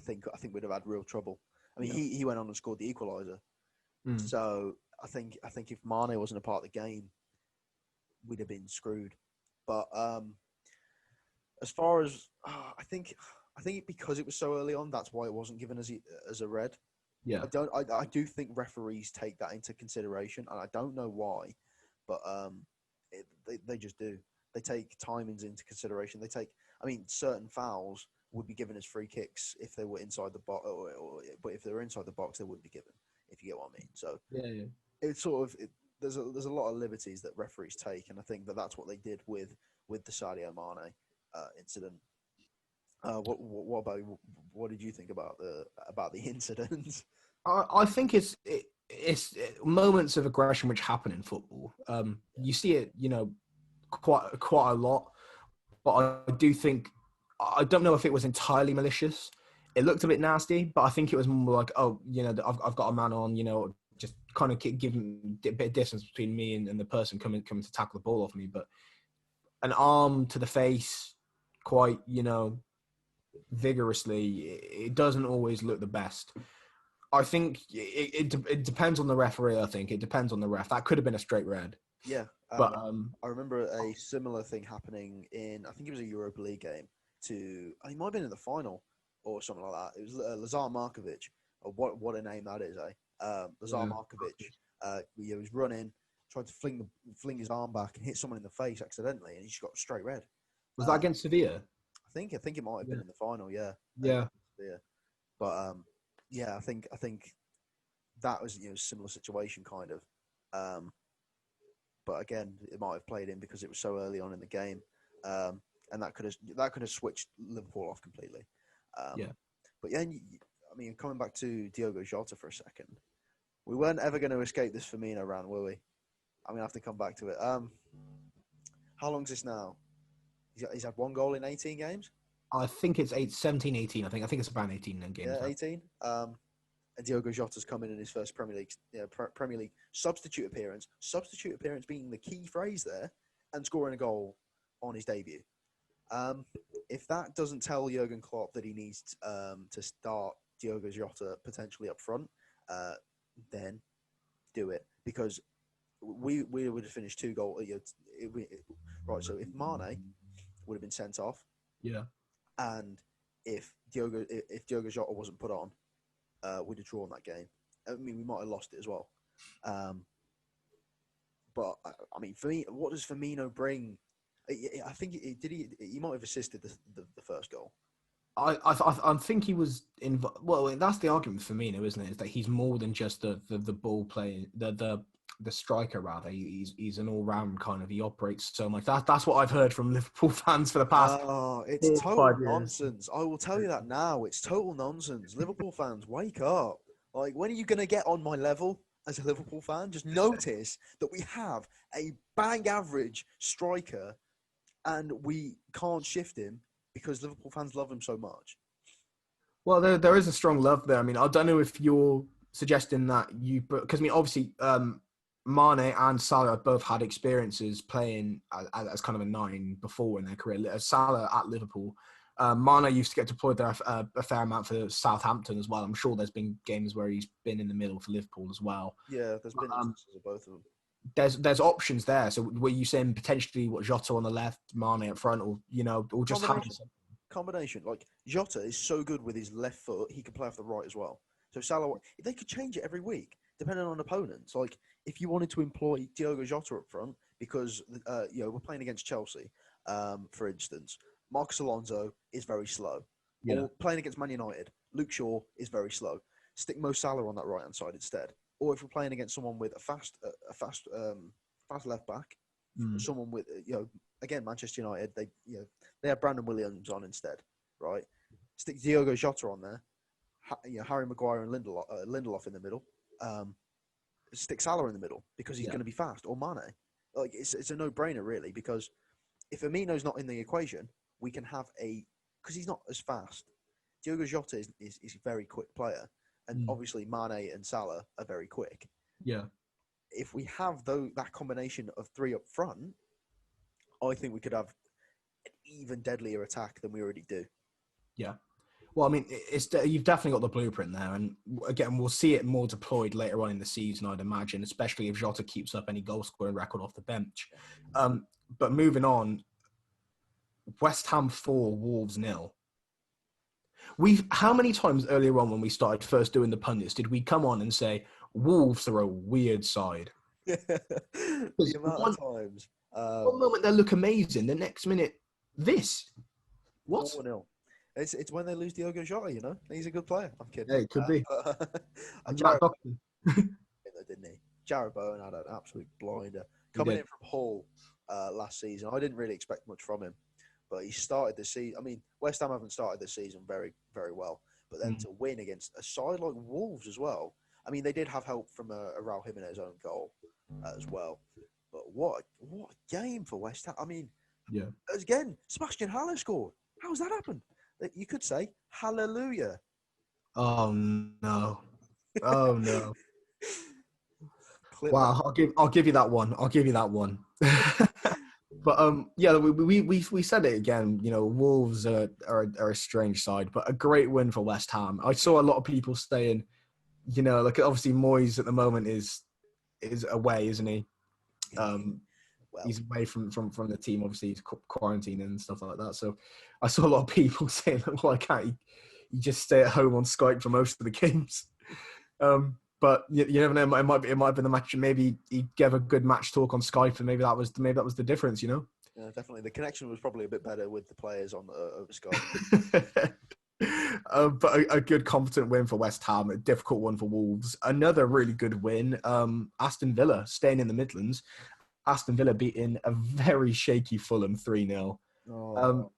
think we'd have had real trouble. I mean, he went on and scored the equaliser. So I think if Mane wasn't a part of the game, we'd have been screwed. But as far as I think because it was so early on, that's why it wasn't given as a red. Yeah. I do think referees take that into consideration, and I don't know why, but they just do. They take timings into consideration. I mean, certain fouls would be given as free kicks if they were inside the box, but if they were inside the box, they wouldn't be given. If you get what I mean. So Yeah. it's sort of there's a lot of liberties that referees take, and I think that's what they did with the Sadio Mane incident. What about what did you think about the incident? I think it's moments of aggression which happen in football. You see it, quite a lot. But I do think I don't know if it was entirely malicious. It looked a bit nasty, but I think it was more like, oh, I've got a man on, just kind of giving a bit of distance between me and the person coming to tackle the ball off me. But an arm to the face, quite, vigorously, it doesn't always look the best. I think it depends on the referee. I think it depends on the ref. That could have been a straight red. Yeah, But I remember a similar thing happening in, I think it was a Europa League game. He might have been in the final or something like that. It was Lazar Markovic. Or what a name that is, eh? Lazar Markovic. He was running, tried to fling his arm back and hit someone in the face accidentally, and he just got a straight red. was that against Sevilla? I think it might have been in the final. Yeah. Yeah. Yeah. But yeah, I think that was a similar situation kind of. But again, it might have played in because it was so early on in the game, and that could have switched Liverpool off completely. Yeah. But yeah, I mean, coming back to Diogo Jota for a second, we weren't ever going to escape this Firmino rant, were we? I'm going to have to come back to it. How long's this now? He's had one goal in 18 games? I think it's 17, 18. I think it's around 18 games. Yeah, 18. And Diogo Jota's come in his first Premier League substitute appearance. Substitute appearance being the key phrase there, and scoring a goal on his debut. If that doesn't tell Jurgen Klopp that he needs to start Diogo Jota potentially up front, then do it, because we would have finished 2 goals. Right, so if Mane would have been sent off, Yeah. and if Diogo Jota wasn't put on, we'd have drawn that game. I mean, we might have lost it as well. But I mean, for me, what does Firmino bring? I think he might have assisted the first goal. I think he was involved. Well, that's the argument for Firmino, isn't it? Is that he's more than just the ball playing, the striker rather. He's an all round kind of. He operates so much. That's what I've heard from Liverpool fans for the past. Oh, it's total nonsense. I will tell you that now. It's total nonsense. Liverpool fans, wake up! Like, when are you going to get on my level as a Liverpool fan? Just notice that we have a bang average striker, and we can't shift him because Liverpool fans love him so much. Well, there is a strong love there. I mean, I don't know if you're suggesting that because I mean, obviously, Mane and Salah have both had experiences playing as kind of a 9 before in their career. Salah at Liverpool. Mane used to get deployed there a fair amount for Southampton as well. I'm sure there's been games where he's been in the middle for Liverpool as well. Yeah, there's been instances of both of them. There's options there. So were you saying potentially Jota on the left, Mane up front, or or just have combination? Like, Jota is so good with his left foot, he can play off the right as well. So Salah, they could change it every week depending on opponents. Like, if you wanted to employ Diogo Jota up front because we're playing against Chelsea, for instance, Marcus Alonso is very slow. Yeah. Or playing against Man United, Luke Shaw is very slow. Stick Mo Salah on that right hand side instead. Or if we're playing against someone with a fast left back, someone with again, Manchester United, they have Brandon Williams on instead, right? Stick Diogo Jota on there, Harry Maguire and Lindelof in the middle. Stick Salah in the middle because he's going to be fast, or Mane. Like, it's a no-brainer really, because if Firmino's not in the equation, we can have because he's not as fast. Diogo Jota is a very quick player, and obviously Mane and Salah are very quick. Yeah. If we have that combination of 3 up front, I think we could have an even deadlier attack than we already do. Yeah. Well, I mean, you've definitely got the blueprint there. And again, we'll see it more deployed later on in the season, I'd imagine, especially if Jota keeps up any goal-scoring record off the bench. But moving on, West Ham 4, Wolves 0. How many times earlier on when we started first doing the pundits did we come on and say Wolves are a weird side? The Because amount of times. one moment they look amazing, the next minute this. What? 4-0. It's when they lose Diogo Jota, you know? He's a good player. I'm kidding. Yeah, it could be. And Matt Jared Doherty. didn't he? Jared Bowen had an absolute blinder. He Coming did. in from Hull last season, I didn't really expect much from him. But he started the season. I mean, West Ham haven't started the season very, very well. But then to win against a side like Wolves as well. I mean, they did have help from a Raul Jimenez own goal as well. But what a game for West Ham. I mean, Yeah. again, Sebastian Haller scored. How's that happened? You could say hallelujah. Oh no. Oh no. Clip Wow, I'll give you that one. I'll give you that one. But yeah, we said it again. You know, Wolves are a strange side, but a great win for West Ham. I saw a lot of people saying, you know, like obviously Moyes at the moment is away, isn't he? Well, He's away from the team. Obviously, he's quarantined and stuff like that. So I saw a lot of people saying, why can't he just stay at home on Skype for most of the games? But you never know. It might have been the match. Maybe he gave a good match talk on Skype, and maybe that was the difference. You know. Yeah, definitely. The connection was probably a bit better with the players on over Skype. But a good, competent win for West Ham. A difficult one for Wolves. Another really good win. Aston Villa staying in the Midlands. Aston Villa beating a very shaky Fulham 3-0. Oh.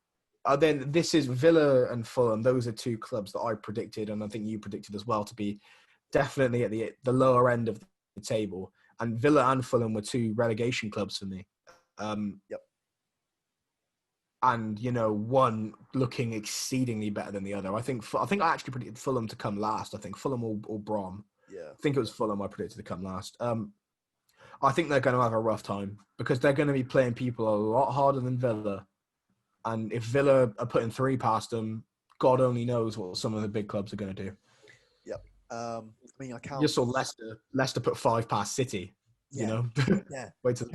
Then this is Villa and Fulham. Those are two clubs that I predicted, and I think you predicted as well, to be definitely at the lower end of the table. And Villa and Fulham were two relegation clubs for me. Yep. And you know, one looking exceedingly better than the other. I think I actually predicted Fulham to come last. I think Fulham or Brom. Yeah. I think it was Fulham I predicted to come last. I think they're going to have a rough time because they're going to be playing people a lot harder than Villa. And if Villa are putting 3 past them, God only knows what some of the big clubs are going to do. Yep. I mean, I count. You saw Leicester put 5 past City. Yeah. You know, Yeah. wait till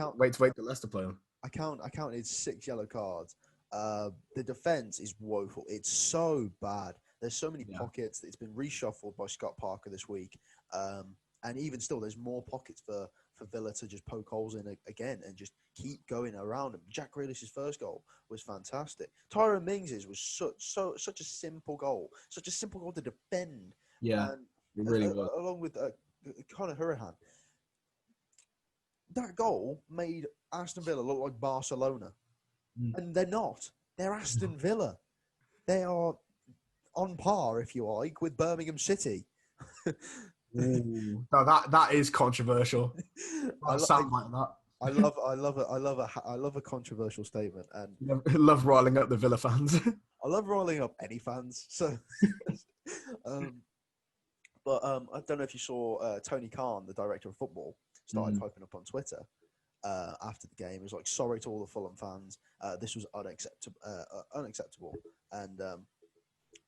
Leicester play them. I counted 6 yellow cards. The defense is woeful. It's so bad. There's so many pockets. It's been reshuffled by Scott Parker this week. And even still, there's more pockets for Villa to just poke holes in again and just keep going around them. Jack Grealish's first goal was fantastic. Tyrone Mings's was such a simple goal to defend. Yeah, and, it really was. Along with Conor Hurahan. That goal made Aston Villa look like Barcelona. And they're not. They're Aston Villa. They are on par, if you like, with Birmingham City. Ooh. No, that is controversial. I sound like that. I love a controversial statement, and love riling up the Villa fans. I love riling up any fans. So, but I don't know if you saw Tony Khan, the director of football, started typing up on Twitter after the game. He was like, "Sorry to all the Fulham fans. This was unacceptable, and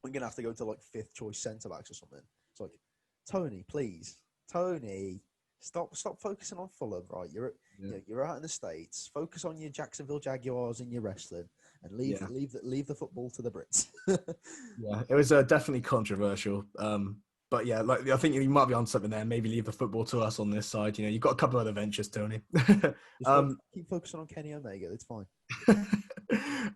we're gonna have to go to like 5th choice centre backs or something." It's like, Tony, please, stop focusing on Fulham, right? You're out in the States. Focus on your Jacksonville Jaguars and your wrestling, and leave the football to the Brits. Yeah, it was definitely controversial. But yeah, like I think you might be on something there. Maybe leave the football to us on this side. You know, you've got a couple of other ventures, Tony. Keep focusing on Kenny Omega. It's fine.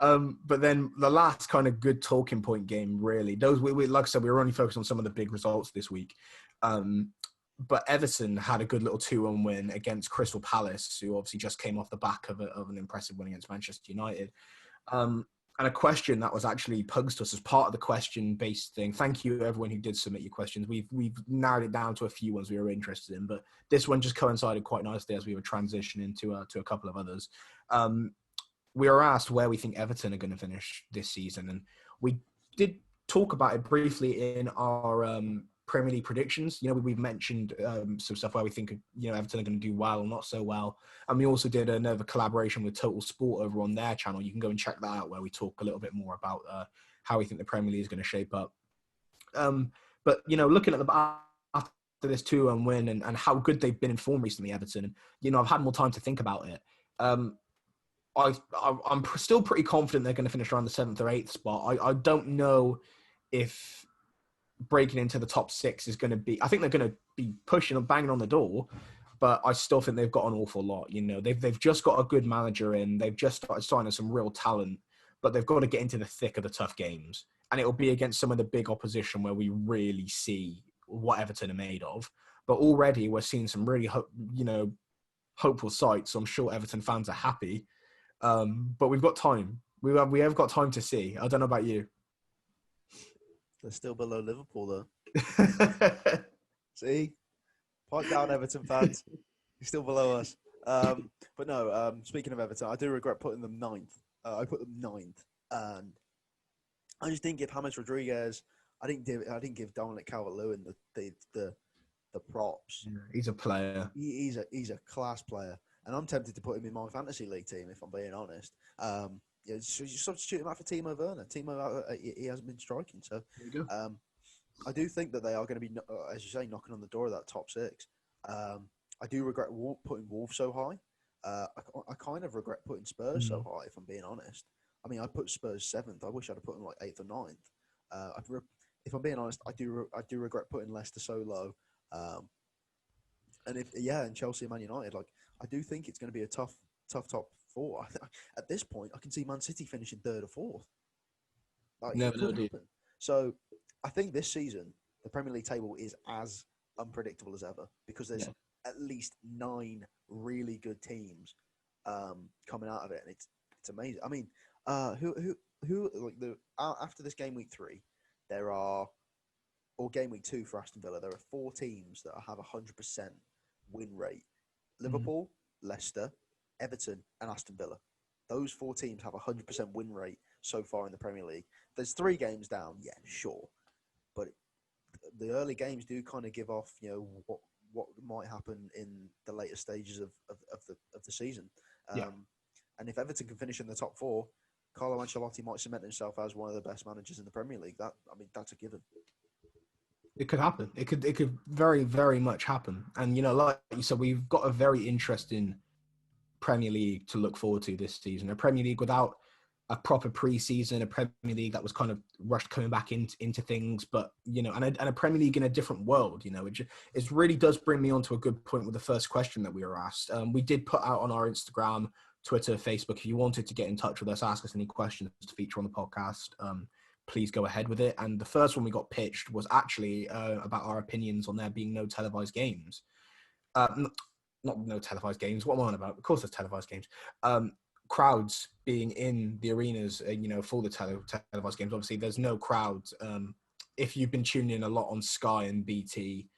But then the last kind of good talking point game, really. Those we like I said, we were only focused on some of the big results this week. But Everton had a good little 2-1 win against Crystal Palace, who obviously just came off the back of an impressive win against Manchester United. And a question that was actually posed to us as part of the question-based thing. Thank you, everyone who did submit your questions. We've narrowed it down to a few ones we were interested in, but this one just coincided quite nicely as we were transitioning to a couple of others. We were asked where we think Everton are going to finish this season, and we did talk about it briefly in our Premier League predictions. You know, we've mentioned some stuff where we think, you know, Everton are going to do well or not so well. And we also did another collaboration with Total Sport over on their channel. You can go and check that out, where we talk a little bit more about how we think the Premier League is going to shape up. But, you know, looking at after this 2-1 win and how good they've been in form recently, Everton, and, you know, I've had more time to think about it. I'm still pretty confident they're going to finish around the 7th or 8th spot. I don't know if breaking into the top 6 is going to be, I think they're going to be pushing and banging on the door, but I still think they've got an awful lot. You know, they've just got a good manager in. They've just started signing some real talent, but they've got to get into the thick of the tough games. And it'll be against some of the big opposition where we really see what Everton are made of. But already we're seeing some really, hopeful sights. So I'm sure Everton fans are happy. But we've got time. We have got time to see. I don't know about you. They're still below Liverpool, though. See? Pipe down, Everton fans. You're still below us. But no, speaking of Everton, I do regret putting them ninth. I put them ninth. And I just didn't give James Rodriguez, I didn't give Dominic Calvert-Lewin the props. Yeah, he's a player. He's a class player. And I'm tempted to put him in my fantasy league team, if I'm being honest. So you substitute him out for Timo Werner. He hasn't been striking. So There you go. I do think that they are going to be, as you say, knocking on the door of that top 6. I do regret putting Wolves so high. I kind of regret putting Spurs so high, if I'm being honest. I mean, I put Spurs 7th. I wish I'd have put them like 8th or 9th. If I'm being honest, I do regret putting Leicester so low. And Chelsea and Man United, like I do think it's going to be a tough top 4. At this point, I can see Man City finishing 3rd or 4th. Like, Never it could know, happen. So I think this season the Premier League table is as unpredictable as ever because there's at least 9 really good teams coming out of it, and it's amazing. I mean, who like after this game week 3, or game week 2 for Aston Villa, there are 4 teams that have 100% win rate: Liverpool, Leicester, Everton, and Aston Villa. Those 4 teams have 100% win rate so far in the Premier League. There's 3 games down, yeah, sure, but the early games do kind of give off, what might happen in the later stages of the season. And if Everton can finish in the top 4, Carlo Ancelotti might cement himself as one of the best managers in the Premier League. That's a given. It could happen. It could very, very much happen. And, like you said, we've got a very interesting Premier League to look forward to this season. A Premier League without a proper pre-season, a Premier League that was kind of rushed coming back into things, but, and a Premier League in a different world, it really does bring me on to a good point with the first question that we were asked. We did put out on our Instagram, Twitter, Facebook, if you wanted to get in touch with us, ask us any questions to feature on the podcast, please go ahead with it. And the first one we got pitched was actually about our opinions on there being no televised games. Not no televised games. What am I on about? Of course there's televised games. Crowds being in the arenas, for the televised games. Obviously, there's no crowds. If you've been tuning in a lot on Sky and BT,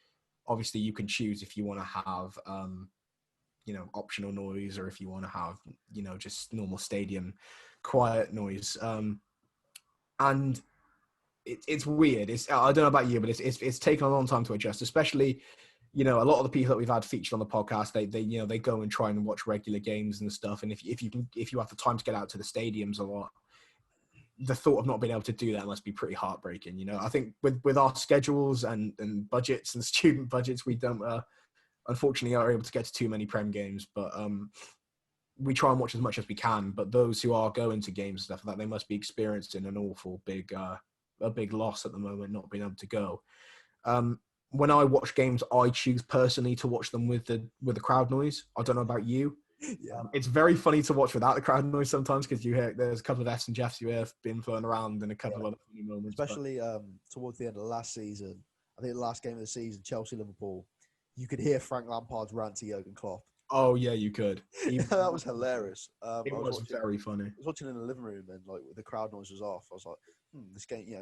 obviously you can choose if you want to have, optional noise, or if you want to have, just normal stadium quiet noise. And it's weird. I don't know about you, but it's taken a long time to adjust, especially. A lot of the people that we've had featured on the podcast, they go and try and watch regular games and stuff. And if you have the time to get out to the stadiums a lot, the thought of not being able to do that must be pretty heartbreaking. I think with our schedules and budgets and student budgets, we don't unfortunately are able to get to too many Prem games, but we try and watch as much as we can. But those who are going to games and stuff like that, they must be experiencing an awful big loss at the moment, not being able to go. When I watch games, I choose personally to watch them with the crowd noise. I don't know about you. Yeah. It's very funny to watch without the crowd noise sometimes, because you hear there's a couple of F's and Jeffs you have been flown around, and a couple of other funny moments. Especially towards the end of the last season, I think the last game of the season, Chelsea-Liverpool, you could hear Frank Lampard's rant to Jurgen Klopp. Oh yeah, you could. That was hilarious. It was very funny. I was watching in the living room, and like the crowd noise was off. I was like, this game,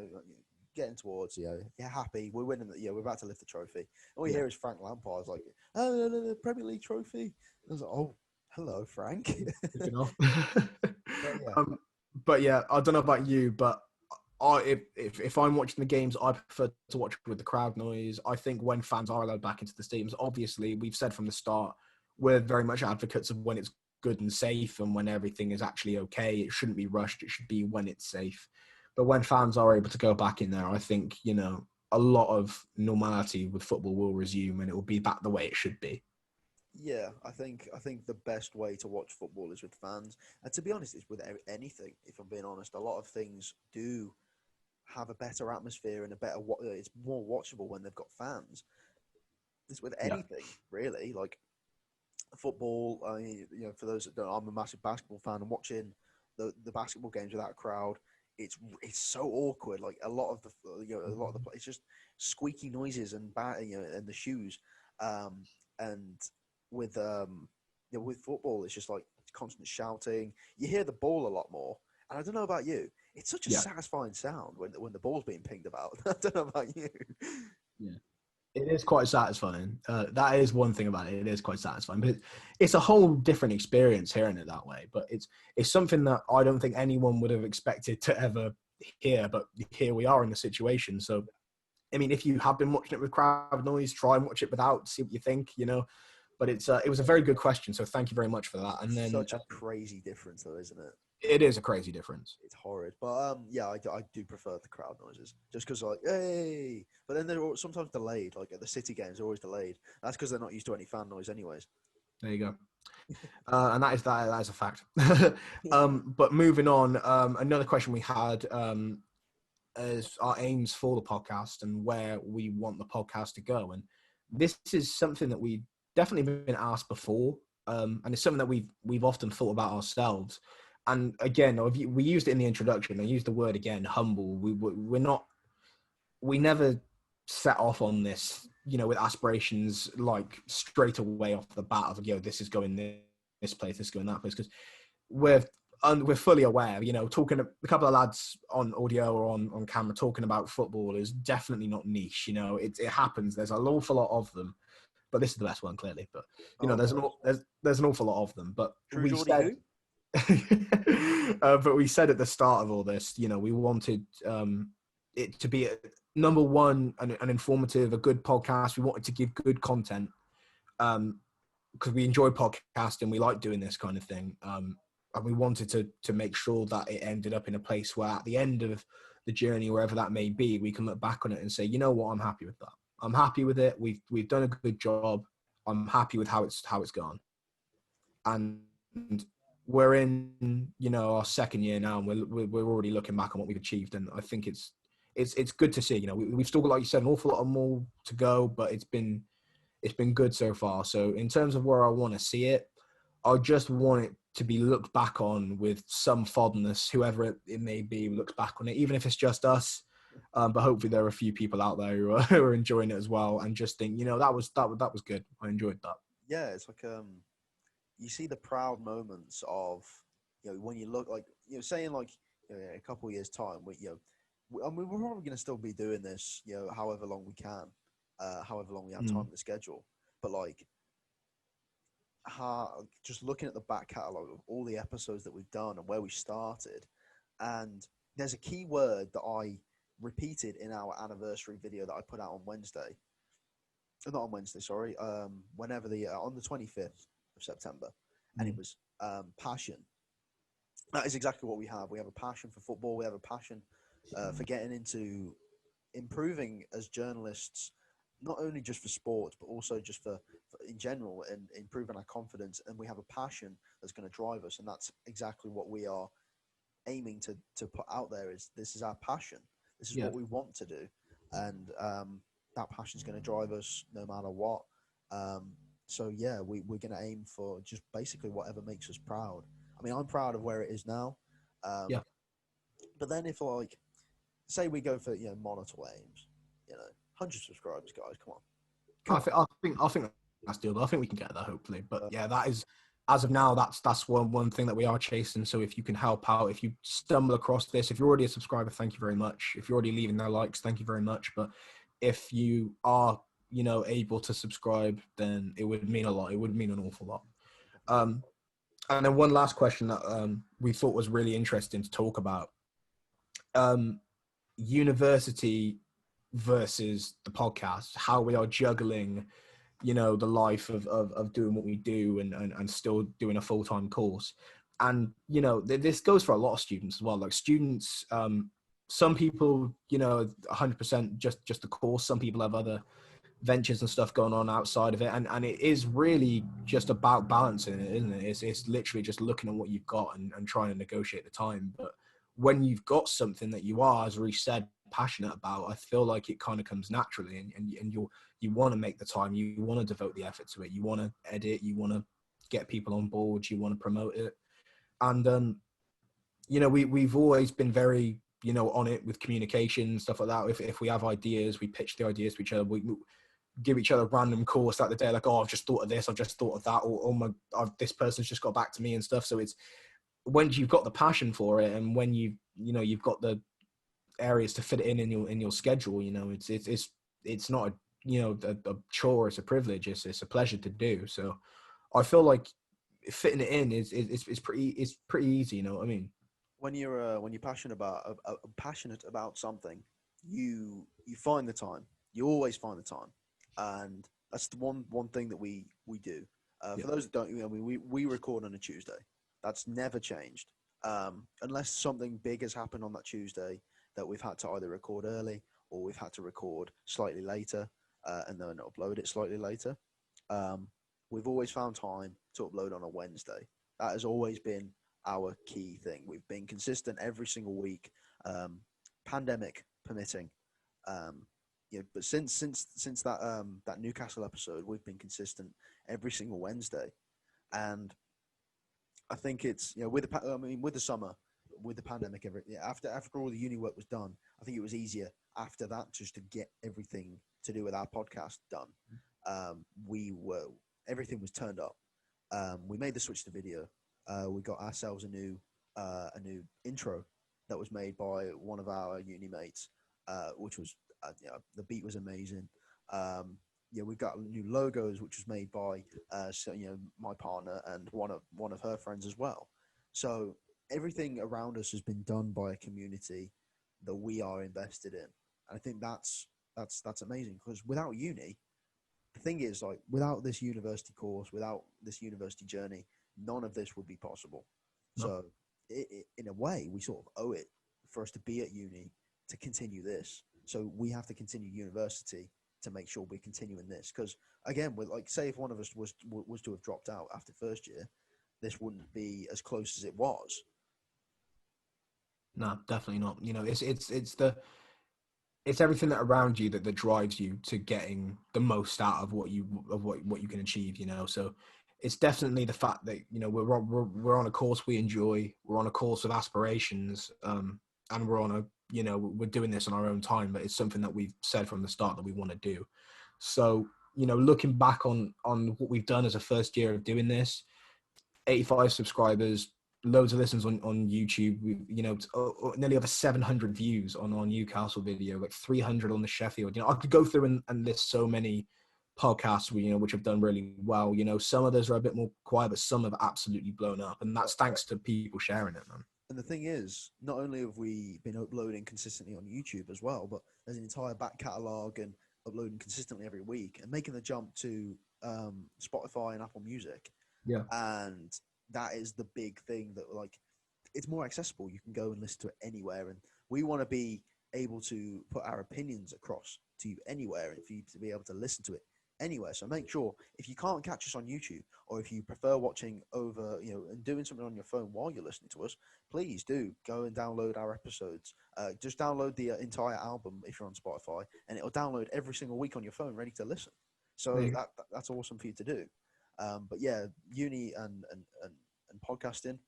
getting towards, happy. We're winning. We're about to lift the trophy. All you hear is Frank Lampard's like, oh, the Premier League trophy. I was like, oh, hello, Frank. But yeah, I don't know about you, but if I'm watching the games, I prefer to watch with the crowd noise. I think when fans are allowed back into the stadiums, obviously, we've said from the start, we're very much advocates of when it's good and safe and when everything is actually okay. It shouldn't be rushed. It should be when it's safe. But when fans are able to go back in there, I think, a lot of normality with football will resume, and it will be back the way it should be. Yeah, I think the best way to watch football is with fans. And to be honest, it's with anything, if I'm being honest. A lot of things do have a better atmosphere and it's more watchable when they've got fans. It's with Yeah. anything really, like football. I mean, for those that don't, I'm a massive basketball fan, and watching the basketball games without a crowd, it's so awkward. Like a lot of the it's just squeaky noises and and the shoes, and with with football, it's just like constant shouting. You hear the ball a lot more, and I don't know about you. It's such a Yeah. satisfying sound when the ball's being pinged about. I don't know about you. Yeah. It is quite satisfying. That is one thing about it. It is quite satisfying, but it's a whole different experience hearing it that way. But it's something that I don't think anyone would have expected to ever hear. But here we are in the situation. So, I mean, if you have been watching it with crowd noise, try and watch it without. See what you think. But it was a very good question. So thank you very much for that. And then Such a crazy difference, though, isn't it? it is a crazy difference. It's horrid, but yeah, I do prefer the crowd noises just because like hey, but then they're sometimes delayed. Like at the City games, they're always delayed. That's because they're not used to any fan noise, anyways. There you go. And that is a fact. But moving on, another question we had is our aims for the podcast and where we want the podcast to go. And this is something that we've definitely been asked before, and it's something that we've often thought about ourselves. And again, we used it in the introduction. I used the word again, humble. We never set off on this, with aspirations like straight away off the bat of, this is going this place, this is going that place, because we're fully aware, talking a couple of lads on audio or on camera talking about football is definitely not niche. It happens. There's an awful lot of them, but this is the best one clearly. But there's an awful lot of them. But we said. But we said at the start of all this, we wanted it to be number one, an informative, a good podcast. We wanted to give good content because we enjoy podcasting. We like doing this kind of thing. And we wanted to make sure that it ended up in a place where at the end of the journey, wherever that may be, we can look back on it and say, you know what, I'm happy with that. I'm happy with it. We've done a good job. I'm happy with how it's gone. And we're in, our second year now, and we're already looking back on what we've achieved, and I think it's good to see. We've still got, like you said, an awful lot more to go, but it's been good so far. So in terms of where I want to see it, I just want it to be looked back on with some fondness, whoever it may be looks back on it, even if it's just us. But hopefully there are a few people out there who are enjoying it as well, and just think, that was good. I enjoyed that. Yeah, it's like you see the proud moments of when you look like saying like a couple of years time, I mean, we're probably going to still be doing this however long we can, however long we have time in the schedule, but like just looking at the back catalogue of all the episodes that we've done and where we started, and there's a key word that I repeated in our anniversary video that I put out on Wednesday. Not on Wednesday, sorry. Whenever on the 25th of September, and it was passion. That is exactly what we have. We have a passion for football. We have a passion for getting into improving as journalists, not only just for sports, but also just for in general, and improving our confidence. And we have a passion that's going to drive us, and that's exactly what we are aiming to put out there. This is our passion. This is what we want to do, and that passion is going to drive us no matter what. So yeah, we're going to aim for just basically whatever makes us proud. I mean, I'm proud of where it is now. But then if like, say we go for monetary aims, 100 subscribers, guys, come on. I think that's doable. I think we can get there hopefully. But yeah, that is, as of now, that's one thing that we are chasing. So if you can help out, if you stumble across this, if you're already a subscriber, thank you very much. If you're already leaving their likes, thank you very much. But if you are, able to subscribe, then it would mean a lot. It would mean an awful lot. And then one last question that we thought was really interesting to talk about. University versus the podcast, how we are juggling, the life of doing what we do and still doing a full-time course. And, this goes for a lot of students as well. Like students, some people, 100% just the course. Some people have other ventures and stuff going on outside of it. And it is really just about balancing it, isn't it? It's literally just looking at what you've got and trying to negotiate the time. But when you've got something that you are, as Reece said, passionate about, I feel like it kind of comes naturally, and you want to make the time, you want to devote the effort to it, you want to edit, you want to get people on board, you want to promote it. And we've always been very on it with communication, stuff like that. If we have ideas, we pitch the ideas to each other. We give each other random calls throughout the day, like, oh, I've just thought of this, I've just thought of that, or this person's just got back to me and stuff. So it's when you've got the passion for it, and when you've got the areas to fit it in your schedule, it's not a chore, it's a privilege, it's a pleasure to do. So I feel like fitting it in is pretty easy, you know what I mean? When you're passionate about something, you find the time. You always find the time, and that's the one thing that we do. For those that don't, we record on a Tuesday. That's never changed, unless something big has happened on that Tuesday that we've had to either record early or we've had to record slightly later, and then upload it slightly later. We've always found time to upload on a Wednesday. That has always been our key thing. We've been consistent every single week, pandemic permitting. But since that Newcastle episode, we've been consistent every single Wednesday, and I think it's with the summer, with the pandemic, after all the uni work was done, I think it was easier after that just to get everything to do with our podcast done. Everything was turned up. We made the switch to video. We got ourselves a new intro that was made by one of our uni mates, which was the beat was amazing. We got new logos, which was made by my partner and one of her friends as well. So everything around us has been done by a community that we are invested in, and I think that's amazing, because without uni, the thing is, like, without this university course, without this university journey, none of this would be possible. No. So in a way, we sort of owe it for us to be at uni to continue this. So we have to continue university to make sure we're continuing this. Because again, say if one of us was to have dropped out after first year, this wouldn't be as close as it was. No, definitely not. It's everything that around you that drives you to getting the most out of what you can achieve. So it's definitely the fact that we're on a course we enjoy, we're on a course of aspirations, and we're on we're doing this on our own time, but it's something that we've said from the start that we want to do. So looking back on what we've done as a first year of doing this, 85 subscribers, loads of listens on YouTube, nearly over 700 views on our Newcastle video, like 300 on the Sheffield. I could go through and list so many podcasts which have done really well. Some of those are a bit more quiet, but some have absolutely blown up, and that's thanks to people sharing it, man. And the thing is, not only have we been uploading consistently on YouTube as well, but there's an entire back catalogue and uploading consistently every week and making the jump to Spotify and Apple Music. Yeah. And that is the big thing that, like, it's more accessible. You can go and listen to it anywhere. And we want to be able to put our opinions across to you anywhere, and for you to be able to listen to it anywhere. So make sure, if you can't catch us on YouTube, or if you prefer watching over, and doing something on your phone while you're listening to us, please do go and download our episodes. Just download the entire album if you're on Spotify, and it'll download every single week on your phone, ready to listen. So that's awesome for you to do. But yeah, uni and podcasting,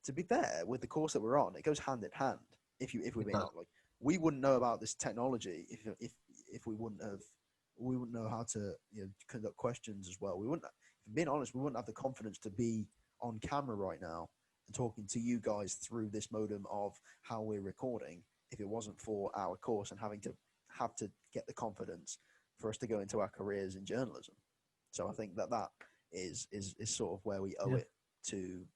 to be fair, with the course that we're on, it goes hand in hand. If we're being honest, like, we wouldn't know about this technology if we wouldn't know how to conduct questions as well. We wouldn't, if being honest, we wouldn't have the confidence to be on camera right now and talking to you guys through this modem of how we're recording if it wasn't for our course and having to get the confidence for us to go into our careers in journalism. So I think that is sort of where we owe it to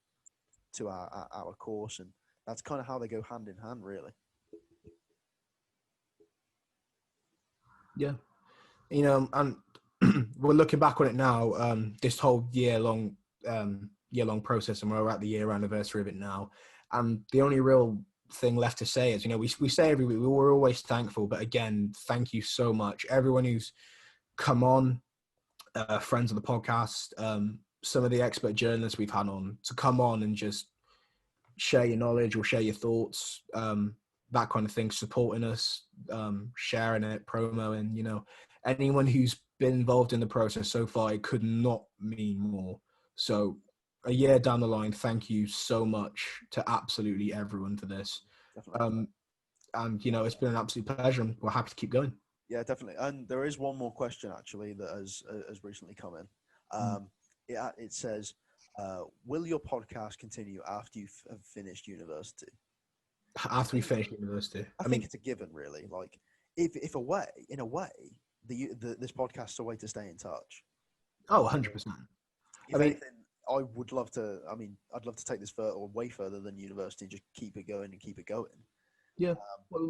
our course, and that's kind of how they go hand in hand, really. Yeah. And we're looking back on it now, this whole year-long process, and we're at the year anniversary of it now. And the only real thing left to say is, we say every week, we're always thankful, but again, thank you so much. Everyone who's come on, friends of the podcast, some of the expert journalists we've had on to come on and just share your knowledge or share your thoughts. that kind of thing, supporting us, sharing it, promoing, you know, anyone who's been involved in the process so far, it could not mean more. So a year down the line, thank you so much to absolutely everyone for this. Definitely. And, you know, it's been an absolute pleasure, and we're happy to keep going. Yeah, definitely. And there is one more question actually that has recently come in. It says, "Will your podcast continue after you have finished university?" After we finish university. I I think mean, it's a given, really. Like, if in a way, this podcast's a way to stay in touch. oh, 100%. I If mean, anything, I would love to. I mean, I'd love to take this further, or way further than university, and just keep it going and keep it going. yeah. Um, Well, I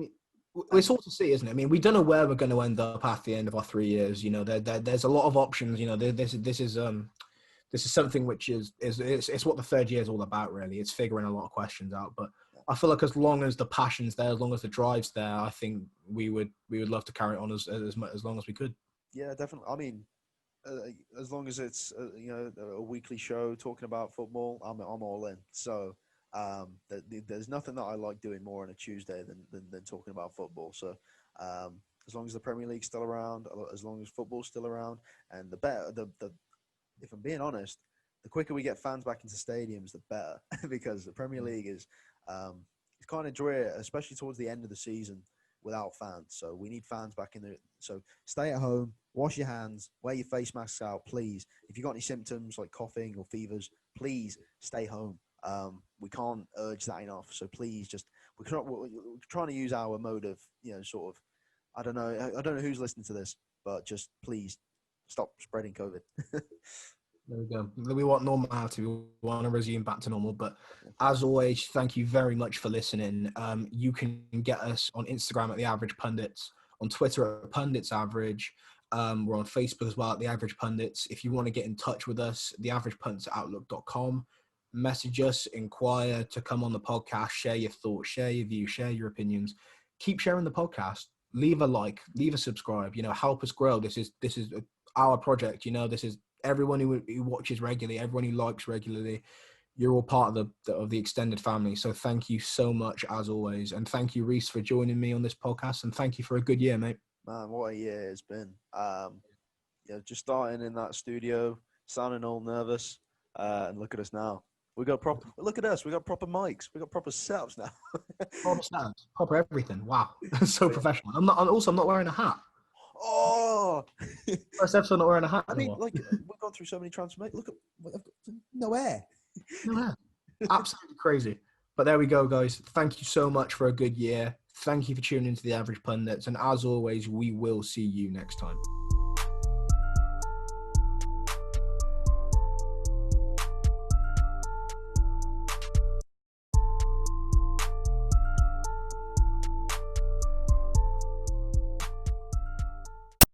mean, it's and all to see, isn't it? I mean, we don't know where we're going to end up at the end of our 3 years. You know, there's a lot of options. You know, this is something which is it's what the third year is all about, really. It's figuring a lot of questions out. But I feel like as long as the passion's there, as long as the drive's there, I think we would love to carry it on as long as we could. yeah, definitely. I mean, as long as it's a weekly show talking about football, I'm all in. So there's nothing that I like doing more on a Tuesday than talking about football. So as long as the Premier League's still around, as long as football's still around, and the better the if I'm being honest, the quicker we get fans back into stadiums, the better, because the Premier League is it's kind of dreary, especially towards the end of the season without fans. So we need fans back in there. So stay at home, wash your hands, wear your face masks out, please. If you've got any symptoms like coughing or fevers, please stay home. We can't urge that enough. So please, we're trying to use our mode of, sort of, I don't know who's listening to this, but just please stop spreading COVID. There we go. We want normality. We want to resume back to normal. But as always, thank you very much for listening. You can get us on Instagram at The Average Pundits, on Twitter at Pundits Average. We're on Facebook as well at The Average Pundits. If you want to get in touch with us, theaveragepundits@outlook.com. Message us, inquire to come on the podcast, share your thoughts, share your views, share your opinions. Keep sharing the podcast. Leave a like, leave a subscribe. You know, help us grow. This is our project. You know, this is everyone who watches regularly, everyone who likes regularly. You're all part of the extended family. So thank you so much as always, and thank you, Reese, for joining me on this podcast. And thank you for a good year, mate. Man, what a year it's been. Just starting in that studio, sounding all nervous, and look at us now. Look at us. We got proper mics. We got proper setups now. Proper stats, proper everything. Wow, so professional. I'm not wearing a hat. Oh, First episode not wearing a hat. I mean, like we've gone through so many transformations. Look at no air. No hair. Absolutely crazy. But there we go, guys. Thank you so much for a good year. Thank you for tuning into The Average Pundits. And as always, we will see you next time.